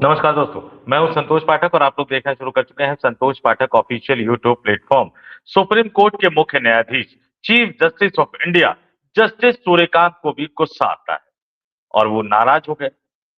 नमस्कार दोस्तों, मैं हूं संतोष पाठक और आप लोग देखना शुरू कर चुके हैं Santosh Pathak official YouTube platform. Supreme court के मुख्य न्यायाधीश chief justice of India justice Suryakant को भी गुस्सा आता है और वो नाराज हो गए।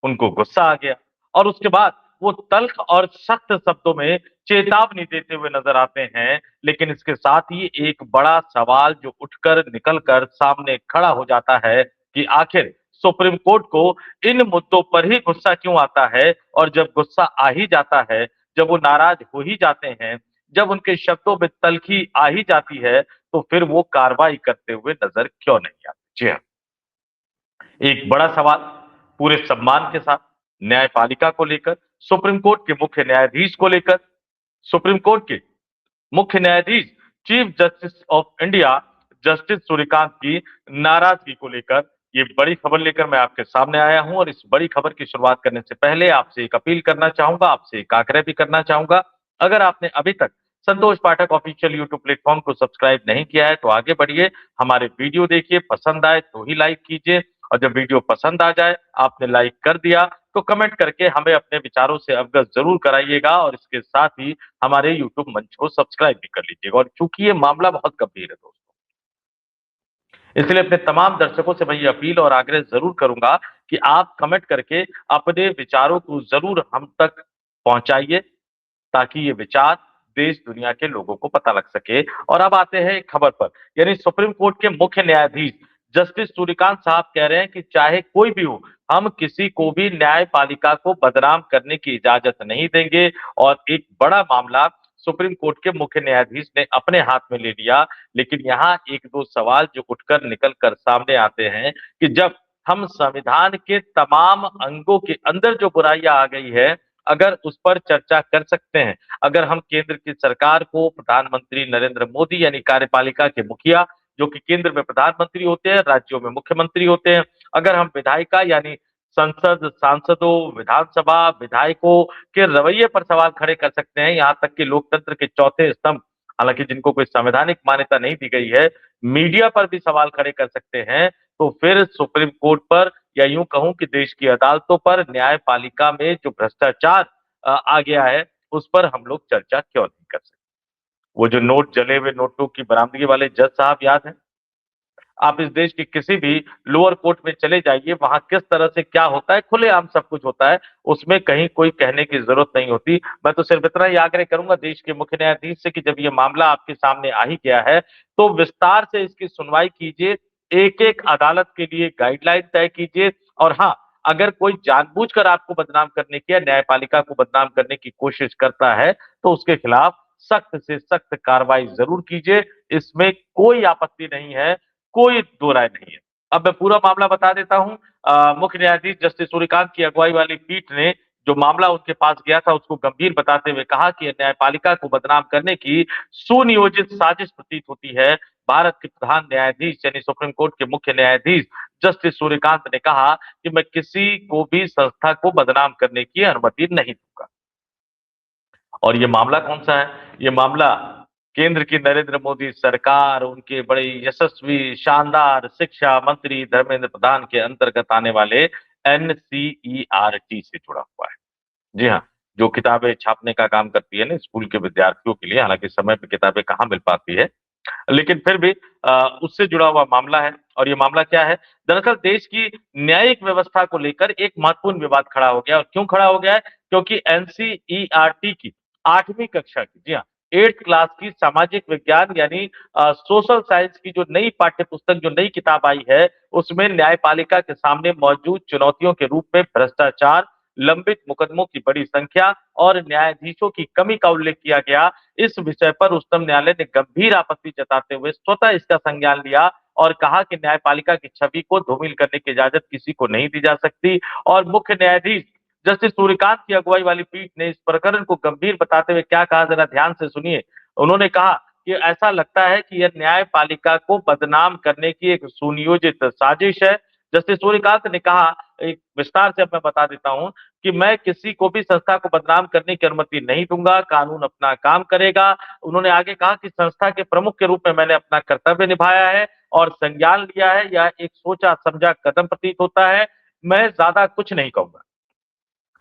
उनको गुस्सा आ गया और उसके बाद वो तल्ख और सख्त शब्दों में चेतावनी देते हुए नजर आते हैं। लेकिन इसके साथ ही एक बड़ा सवाल जो उठकर निकलकर सामने खड़ा हो जाता है कि आखिर सुप्रीम कोर्ट को इन मुद्दों पर ही गुस्सा क्यों आता है, और जब गुस्सा आ ही जाता है, जब वो नाराज हो ही जाते हैं, जब उनके शब्दों में तल्खी आ ही जाती है, तो फिर वो कार्रवाई करते हुए नजर क्यों नहीं आते। जी हाँ, एक बड़ा सवाल पूरे सम्मान के साथ न्यायपालिका को लेकर, सुप्रीम कोर्ट के मुख्य न्यायाधीश को लेकर, सुप्रीम कोर्ट के मुख्य न्यायाधीश chief justice of India justice Suryakant की नाराजगी को लेकर ये बड़ी खबर लेकर मैं आपके सामने आया हूं। और इस बड़ी खबर की शुरुआत करने से पहले आपसे एक अपील करना चाहूंगा, आपसे एक आग्रह भी करना चाहूंगा। अगर आपने अभी तक संतोष पाठक ऑफिशियल यूट्यूब प्लेटफॉर्म को सब्सक्राइब नहीं किया है तो आगे बढ़िए, हमारे वीडियो देखिए, पसंद आए तो ही लाइक कीजिए, और जब वीडियो पसंद आ जाए, आपने लाइक कर दिया, तो कमेंट करके हमें अपने विचारों से अवगत जरूर कराइएगा। और इसके साथ ही हमारे यूट्यूब मंच को सब्सक्राइब भी कर लीजिएगा। और चूंकि ये मामला बहुत गंभीर है दोस्तों, इसलिए अपने तमाम दर्शकों से मैं ये अपील और आग्रह जरूर करूंगा कि आप कमेंट करके अपने विचारों को जरूर हम तक पहुंचाइए, ताकि ये विचार देश दुनिया के लोगों को पता लग सके। और अब आते हैं एक खबर पर, यानी सुप्रीम कोर्ट के मुख्य न्यायाधीश जस्टिस सूर्यकांत साहब कह रहे हैं कि चाहे कोई भी हो, हम किसी को भी न्यायपालिका को बदनाम करने की इजाजत नहीं देंगे। और एक बड़ा मामला सुप्रीम कोर्ट के मुख्य न्यायाधीश ने अपने हाथ में ले लिया। लेकिन यहाँ एक दो सवाल जो उठकर निकल कर सामने आते हैं कि जब हम संविधान के तमाम अंगों के अंदर जो बुराइयां आ गई है, अगर उस पर चर्चा कर सकते हैं, अगर हम केंद्र की सरकार को, प्रधानमंत्री नरेंद्र मोदी यानी कार्यपालिका के मुखिया जो कि केंद्र में प्रधानमंत्री होते हैं, राज्यों में मुख्यमंत्री होते हैं, अगर हम विधायिका यानी संसद, सांसदों, विधानसभा विधायकों के रवैये पर सवाल खड़े कर सकते हैं, यहाँ तक कि लोकतंत्र के चौथे स्तंभ, हालांकि जिनको कोई संवैधानिक मान्यता नहीं दी गई है, मीडिया पर भी सवाल खड़े कर सकते हैं, तो फिर सुप्रीम कोर्ट पर, या यूं कहूं कि देश की अदालतों पर, न्यायपालिका में जो भ्रष्टाचार आ गया है, उस पर हम लोग चर्चा क्यों नहीं कर सकते। वो जो नोट, जले हुए नोटों की बरामदगी वाले जज साहब याद है? आप इस देश के किसी भी लोअर कोर्ट में चले जाइए, वहां किस तरह से क्या होता है, खुलेआम सब कुछ होता है, उसमें कहीं कोई कहने की जरूरत नहीं होती। मैं तो सिर्फ इतना ही आग्रह करूंगा देश के मुख्य न्यायाधीश से कि जब ये मामला आपके सामने आ ही गया है, तो विस्तार से इसकी सुनवाई कीजिए, एक एक अदालत के लिए गाइडलाइन तय कीजिए। और हाँ, अगर कोई जानबूझकर आपको बदनाम करने की या न्यायपालिका को बदनाम करने की कोशिश करता है, तो उसके खिलाफ सख्त से सख्त कार्रवाई जरूर कीजिए। इसमें कोई आपत्ति नहीं है, कोई दो राय नहीं है। अब मैं पूरा मामला बता देता हूं। मुख्य न्यायाधीश जस्टिस सूर्यकांत की अगुवाई वाली पीठ ने जो मामला उनके पास गया था उसको गंभीर बताते हुए कहा कि न्यायपालिका को बदनाम करने की सुनियोजित साजिश प्रतीत होती है। भारत के प्रधान न्यायाधीश यानी सुप्रीम कोर्ट के मुख्य न्यायाधीश जस्टिस सूर्यकांत ने कहा कि मैं किसी को भी संस्था को बदनाम करने की अनुमति नहीं दूंगा। और ये मामला कौन सा है? ये मामला केंद्र की नरेंद्र मोदी सरकार, उनके बड़े यशस्वी शानदार शिक्षा मंत्री धर्मेंद्र प्रधान के अंतर्गत आने वाले एनसीईआरटी से जुड़ा हुआ है। जी हाँ, जो किताबें छापने का काम करती है ना स्कूल के विद्यार्थियों के लिए, हालांकि समय पे किताबें कहाँ मिल पाती है, लेकिन फिर भी उससे जुड़ा हुआ मामला है। और ये मामला क्या है? दरअसल देश की न्यायिक व्यवस्था को लेकर एक महत्वपूर्ण विवाद खड़ा हो गया। और क्यों खड़ा हो गया है? क्योंकि एनसीईआरटी की 8वीं कक्षा की, जी हाँ, 8th क्लास की सामाजिक विज्ञान यानी सोशल साइंस की जो नई पाठ्य पुस्तक, जो नई किताब आई है, उसमें न्यायपालिका के सामने मौजूद चुनौतियों के रूप में भ्रष्टाचार, लंबित मुकदमों की बड़ी संख्या और न्यायाधीशों की कमी का उल्लेख किया गया। इस विषय पर उच्चतम न्यायालय ने गंभीर आपत्ति जताते हुए स्वतः इसका संज्ञान लिया और कहा कि न्यायपालिका की छवि को धूमिल करने की इजाजत किसी को नहीं दी जा सकती। और मुख्य न्यायाधीश जस्टिस सूर्यकांत की अगुवाई वाली पीठ ने इस प्रकरण को गंभीर बताते हुए क्या कहा, जरा ध्यान से सुनिए। उन्होंने कहा कि ऐसा लगता है कि यह न्यायपालिका को बदनाम करने की एक सुनियोजित साजिश है। जस्टिस सूर्यकांत ने कहा, एक विस्तार से अब मैं बता देता हूं, कि मैं किसी को भी संस्था को बदनाम करने की अनुमति नहीं दूंगा, कानून अपना काम करेगा। उन्होंने आगे कहा कि संस्था के प्रमुख के रूप में मैंने अपना कर्तव्य निभाया है और संज्ञान लिया है, यह एक सोचा समझा कदम प्रतीत होता है, मैं ज्यादा कुछ नहीं कहूंगा।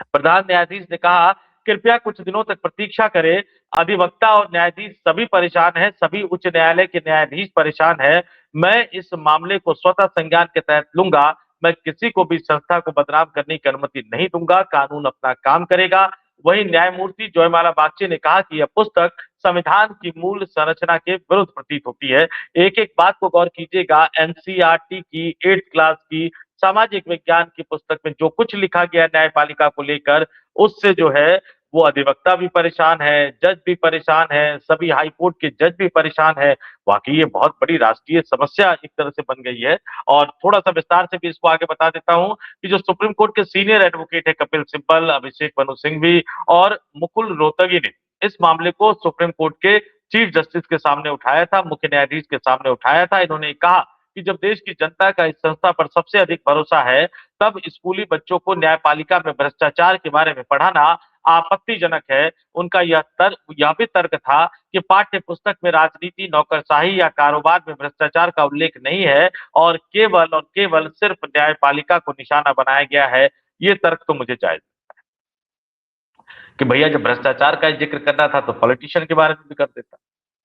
प्रधान न्यायाधीश ने कहा, कृपया कुछ दिनों तक प्रतीक्षा करें। अधिवक्ता और न्यायाधीश सभी परेशान हैं, सभी उच्च न्यायालय के न्यायाधीश परेशान हैं। मैं इस मामले को स्वतः संज्ञान के तहत लूंगा। मैं किसी को भी संस्था को बदनाम करने की अनुमति नहीं दूंगा। कानून अपना काम करेगा। वहीं न्यायमूर्ति जयमाला बागची ने कहा कि यह पुस्तक संविधान की मूल संरचना के विरुद्ध प्रतीत होती है। एक एक बात को गौर कीजिएगा। एनसीईआरटी की 8th क्लास की सामाजिक विज्ञान की पुस्तक में जो कुछ लिखा गया है न्यायपालिका को लेकर, उससे जो है वो अधिवक्ता भी परेशान है, जज भी परेशान है, सभी हाई कोर्ट के जज भी परेशान है। वाकई ये बहुत बड़ी राष्ट्रीय समस्या एक तरह से बन गई है। और थोड़ा सा विस्तार से भी इसको आगे बता देता हूं कि जो सुप्रीम कोर्ट के सीनियर एडवोकेट है कपिल सिब्बल, अभिषेक मनु सिंघवी और मुकुल रोहतगी ने इस मामले को सुप्रीम कोर्ट के चीफ जस्टिस के सामने उठाया था, मुख्य न्यायाधीश के सामने उठाया था। इन्होंने कहा कि जब देश की जनता का इस संस्था पर सबसे अधिक भरोसा है, तब स्कूली बच्चों को न्यायपालिका में भ्रष्टाचार के बारे में पढ़ाना आपत्तिजनक है। उनका यह भी तर्क था कि पाठ्य पुस्तक में राजनीति, नौकरशाही या कारोबार में भ्रष्टाचार का उल्लेख नहीं है और केवल सिर्फ न्यायपालिका को निशाना बनाया गया है। ये तर्क तो मुझे जायज कि भैया जब भ्रष्टाचार का जिक्र करना था तो पॉलिटिशियन के बारे में भी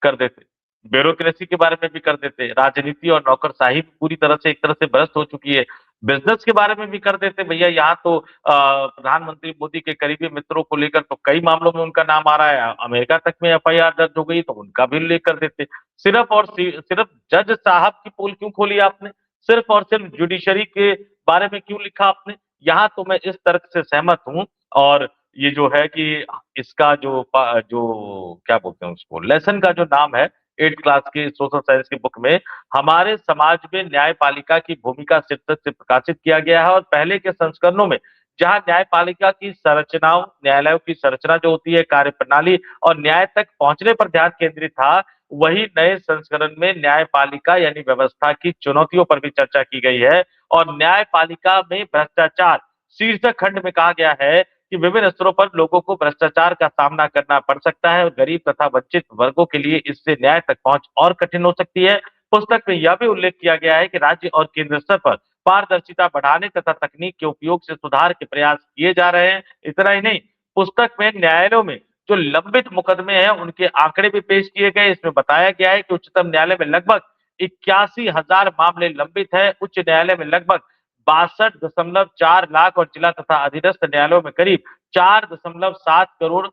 कर देते, ब्यूरोक्रेसी के बारे में भी कर देते, राजनीति और नौकरशाही पूरी तरह से एक तरह से भ्रष्ट हो चुकी है, बिजनेस के बारे में भी कर देते। भैया यहाँ तो प्रधानमंत्री मोदी के करीबी मित्रों को लेकर तो कई मामलों में उनका नाम आ रहा है, अमेरिका तक में एफआईआर दर्ज हो गई तो उनका भी उल्लेख कर देते। सिर्फ जज साहब की पोल क्यों खोली आपने, सिर्फ और सिर्फ जुडिशरी के बारे में क्यों लिखा आपने? यहाँ तो मैं इस तर्क से सहमत हूँ। और ये जो है कि इसका जो क्या बोलते हैं उसको, लेसन का जो नाम है 8th क्लास की सोशल साइंस की बुक में हमारे समाज में न्यायपालिका की भूमिका शीर्षक से प्रकाशित किया गया है। और पहले के संस्करणों में जहां न्यायपालिका की संरचनाओं, न्यायालयों की संरचना जो होती है, कार्यप्रणाली और न्याय तक पहुंचने पर ध्यान केंद्रित था, वही नए संस्करण में न्यायपालिका यानी व्यवस्था की चुनौतियों पर भी चर्चा की गई है। और न्यायपालिका में भ्रष्टाचार शीर्षक खंड में कहा गया है कि विभिन्न स्तरों पर लोगों को भ्रष्टाचार का सामना करना पड़ सकता है और गरीब तथा वंचित वर्गों के लिए इससे न्याय तक पहुंच और कठिन हो सकती है। पुस्तक में यह भी उल्लेख किया गया है कि राज्य और केंद्र स्तर पर पारदर्शिता बढ़ाने तथा तकनीक के उपयोग से सुधार के प्रयास किए जा रहे हैं। इतना ही नहीं, पुस्तक में न्यायालयों में जो लंबित मुकदमे हैं उनके आंकड़े भी पेश किए गए। इसमें बताया गया है कि उच्चतम न्यायालय में लगभग 81,000 मामले लंबित है, उच्च न्यायालय में लगभग 62.4 लाख और जिला तथा अधीनस्थ न्यायालयों में करीब 4.7 करोड़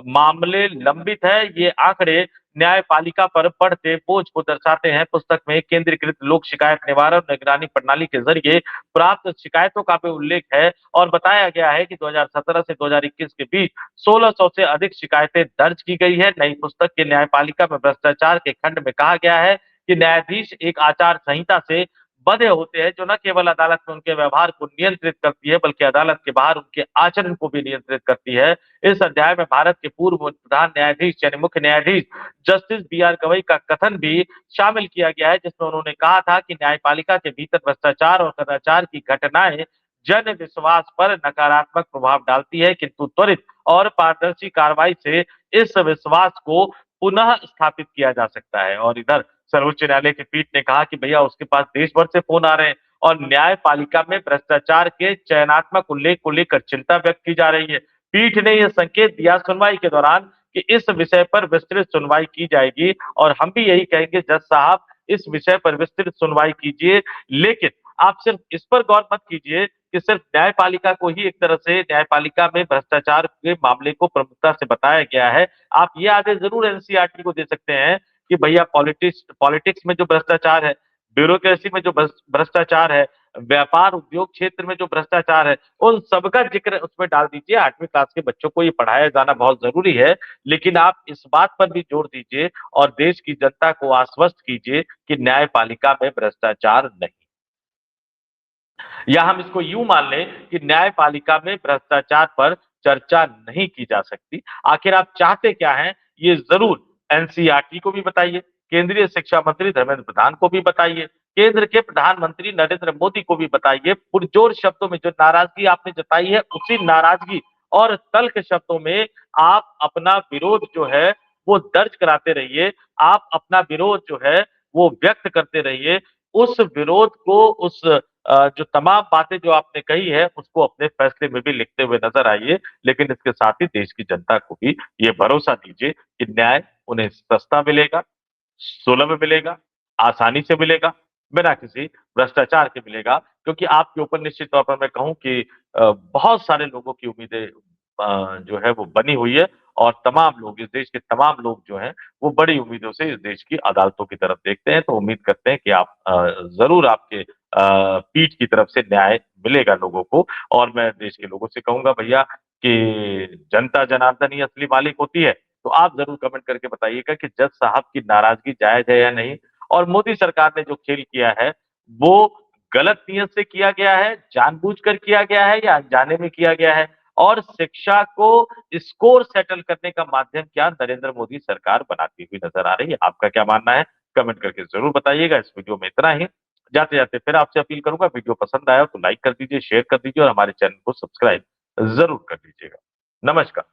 मामले लंबित है। ये आंकड़े न्यायपालिका पर बढ़ते बोझ को दर्शाते हैं। पुस्तक में केंद्रीकृत लोक शिकायत निवारण निगरानी प्रणाली के जरिए प्राप्त शिकायतों का भी उल्लेख है और बताया गया है कि 2017 से 2021 के बीच 1600 से अधिक शिकायतें दर्ज की गई है। नई पुस्तक के न्यायपालिका में भ्रष्टाचार के खंड में कहा गया है कि न्यायाधीश एक आचार संहिता से बंधे होते हैं जो न केवल अदालत में उनके व्यवहार को नियंत्रित करती है बल्कि अदालत के बाहर उनके आचरण को भी नियंत्रित करती है। इस अध्याय में भारत के पूर्व प्रधान न्यायाधीश यानी मुख्य न्यायाधीश जस्टिस बी आर गवई का कथन भी शामिल किया गया है, जिसमें उन्होंने कहा था कि न्यायपालिका के भीतर भ्रष्टाचार और कदाचार की घटनाएं जन विश्वास पर नकारात्मक प्रभाव डालती है, किंतु त्वरित और पारदर्शी कार्रवाई से इस विश्वास को पुनः स्थापित किया जा सकता है। और इधर सर्वोच्च न्यायालय की पीठ ने कहा कि भैया उसके पास देश भर से फोन आ रहे हैं और न्यायपालिका में भ्रष्टाचार के चयनात्मक उल्लेख को लेकर चिंता व्यक्त की जा रही है। पीठ ने यह संकेत दिया सुनवाई के दौरान कि इस विषय पर विस्तृत सुनवाई की जाएगी और हम भी यही कहेंगे जज साहब इस विषय पर विस्तृत सुनवाई कीजिए, लेकिन आप सिर्फ इस पर गौर मत कीजिए कि सिर्फ न्यायपालिका को ही एक तरह से न्यायपालिका में भ्रष्टाचार के मामले को प्रमुखता से बताया गया है। आप ये आदेश जरूर एनसीईआरटी को दे सकते हैं कि भैया पॉलिटिक्स में जो भ्रष्टाचार है, ब्यूरोक्रेसी में जो भ्रष्टाचार है, व्यापार उद्योग क्षेत्र में जो भ्रष्टाचार है, उन सबका जिक्र उसमें डाल दीजिए। 8वीं क्लास के बच्चों को ये पढ़ाया जाना बहुत जरूरी है, लेकिन आप इस बात पर भी जोर दीजिए और देश की जनता को आश्वस्त कीजिए कि न्यायपालिका में भ्रष्टाचार नहीं, या हम इसको यूं मान लें कि न्यायपालिका में भ्रष्टाचार पर चर्चा नहीं की जा सकती। आखिर आप चाहते क्या हैं, ये जरूर एनसीईआरटी को भी बताइए, केंद्रीय शिक्षा मंत्री धर्मेंद्र प्रधान को भी बताइए, केंद्र के प्रधानमंत्री नरेंद्र मोदी को भी बताइए। पुरजोर शब्दों में जो नाराजगी आपने जताई है, उसी नाराजगी और तल्ख शब्दों में आप अपना विरोध जो है वो दर्ज कराते रहिए, आप अपना विरोध जो है वो व्यक्त करते रहिए। उस विरोध को, उस जो तमाम बातें जो आपने कही है, उसको अपने फैसले में भी लिखते हुए नज़र आइए, लेकिन इसके साथ ही देश की जनता को भी ये भरोसा दीजिए कि न्याय उन्हें सस्ता मिलेगा, सुलभ मिलेगा, आसानी से मिलेगा, बिना किसी भ्रष्टाचार के मिलेगा। क्योंकि आपके ऊपर निश्चित तौर पर मैं कहूँ कि बहुत सारे लोगों की उम्मीदें जो है वो बनी हुई है और तमाम लोग, इस देश के तमाम लोग जो हैं, वो बड़ी उम्मीदों से इस देश की अदालतों की तरफ देखते हैं। तो उम्मीद करते हैं कि आप ज़रूर आपके पीठ की तरफ से न्याय मिलेगा लोगों को और मैं देश के लोगों से कहूँगा भैया कि जनता जनार्दन ही असली मालिक होती है। तो आप ज़रूर कमेंट करके बताइएगा कि जज साहब की नाराज़गी जायज़ है या नहीं? और मोदी सरकार ने जो खेल किया है, वो गलत नियत से किया गया है, जानबूझकर किया गया है या अनजाने में किया गया है? और शिक्षा को स्कोर सेटल करने का माध्यम क्या नरेंद्र मोदी सरकार बनाती हुई नज़र आ रही है? आपका क्या मानना है? कमेंट करके ज़रूर बताइएगा। इस वीडियो में इतना ही। जाते-जाते फिर आपसे अपील करूँगा, वीडियो पसंद आया हो तो लाइक कर दीजिए, शेयर कर दीजिए और हमारे चैनल को सब्सक्राइब ज़रूर कर दीजिएगा। नमस्कार।